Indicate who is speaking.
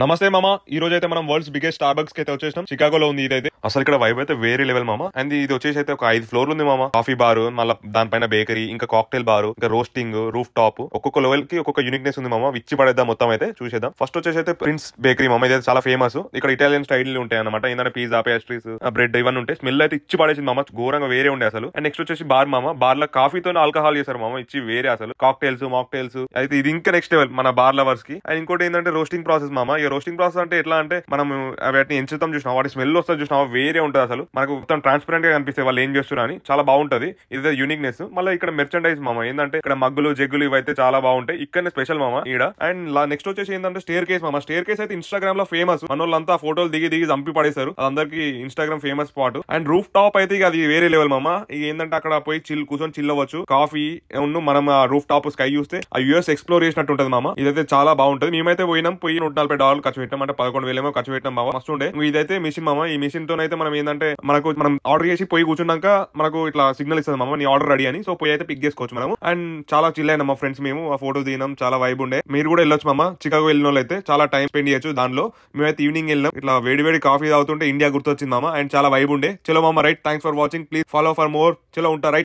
Speaker 1: నమస్తే మామ. ఈ రోజు అయితే మనం వరల్డ్స్ బిగ్గెస్ట్ స్టార్బక్స్ కి అయితే వచ్చేసినాం. చికాగోలో ఉంది ఇదైతే. అసలు ఇక్కడ వైబ్ అయితే వేరే లెవెల్ మామ. అండ్ ఇది వచ్చేసి అయితే ఒక 5 ఫ్లోర్లు ఉంది మామ. కాఫీ బార్, మళ్ళీ దానిపైన బేకరీ, ఇంకా కాక్టైల్ బార్, ఇంకా రోస్టింగ్, రూఫ్ టాప్. ఒక్కొక్క లెవెల్ కి ఒక్కొక్క యూనిక్నెస్ ఉంది మామ. విచ్చి పడేద్దాం మొత్తం అయితే చూసేద్దాం. ఫస్ట్ వచ్చేసి అయితే ప్రిన్స్ బేకరీ మామ. ఇది చాలా ఫేమస్. ఇక్కడ ఇటాలియన్ స్టైల్ ఉంటాయి అనమాట. ఏంటంటే పిజ్జా, పేస్ట్రీస్, బ్రెడ్ ఇవన్నీ ఉంటాయి. స్మెల్ అయితే ఇచ్చి పడేసింది మామ. ఘోరంగా వేరే ఉండే అసలు. అండ్ నెక్స్ట్ వచ్చేసి బార్ మామ. బార్ లో కాఫీతో ఆల్కహాల్ చేశారు మామ. ఇచ్చి వేరే అసలు. కాక్టైల్స్, మాక్టైల్స్ అయితే ఇది ఇంకా నెక్స్ట్ లెవెల్ మన బార్ లవర్స్ కి. అండ్ ఇంకోటి ఏంటంటే రోస్టింగ్ ప్రాసెస్ మామ. ఈ రోస్టింగ్ ప్రాసెస్ అంటే ఎట్లా అంటే మనం వాటిని ఎంచుతాం చూసినా, వాటి స్మెల్ వస్తుంది చూసినా వేరే ఉంటుంది అసలు. మనకు మొత్తం ట్రాన్స్పరెంట్ గా కనిపిస్తే వాళ్ళు ఏం చేస్తున్నారు అని. చాలా బాగుంటది. ఇది యూనిక్నెస్. మళ్ళీ ఇక్కడ మెర్చండైజ్ మామ. ఏంటంటే ఇక్కడ మగ్గులు, జగ్గులు ఇవైతే చాలా బాగుంటాయి. ఇక్కడనే స్పెషల్ మామ ఈడ. అండ్ నెక్స్ట్ వచ్చేసి ఏంటంటే స్టేర్ కేస్ మామ. స్టేర్ కేస్ అయితే ఇన్స్టాగ్రామ్ లో ఫేమస్. మన వాళ్ళంతా ఫోటోలు దిగి చంపి పడేశారు. అందరికి Instagram famous spot. And roof top అయితే ఇక అది వేరే లెవెల్ మామ. ఇక ఏంటంటే అక్కడ పోయి కూర్చొని చిల్ అవ్వచ్చు. కాఫీ మనం ఆ రూఫ్ టాప్ స్కై చూస్తే ఆ యూఎస్ ఎక్స్ప్లోర్ చేసినట్టు ఉంటది మామ. ఇదైతే చాలా బాగుంటది. మేమైతే పోయినాం. పోయి $140 ఖర్చు పెట్టాం. అంటే 11,000 ఖర్చు పెట్టాం మామ. మస్తు ఉండే. ఇదైతే మిషన్ మామ. ఈ మిషన్ తోనైతే మనం ఏంటంటే మనం ఆర్డర్ చేసి పోయి కూర్చున్నాక మనకు ఇట్లా సిగ్నల్ ఇస్తుంది మామ, నీ ఆర్డర్ రెడీ అని. సో పోయి అయితే పిక్ చేసుకోవచ్చు మనం. అండ్ చాలా చిల్ అయినా మా ఫ్రెండ్స్ మేము ఆ ఫోటో దిగినాం. చాలా వైబ్ ఉండే. మీరు కూడా వెళ్ళొచ్చు మామ. చికాగో వెళ్ళిన వాళ్ళు అయితే చాలా టైం స్పెండ్ చేయొచ్చు దానిలో. మేమైతే ఈవినింగ్ వెళ్ళినాం. ఇట్లా వేడి కాఫీ తాగుతుంటే ఇండియా గుర్తొచ్చింది మామ. అండ్ చాలా వైబ్ ఉండే. చలో మామ, right. Thanks for watching. Please follow for more. చలో ఉంటా, రైట్.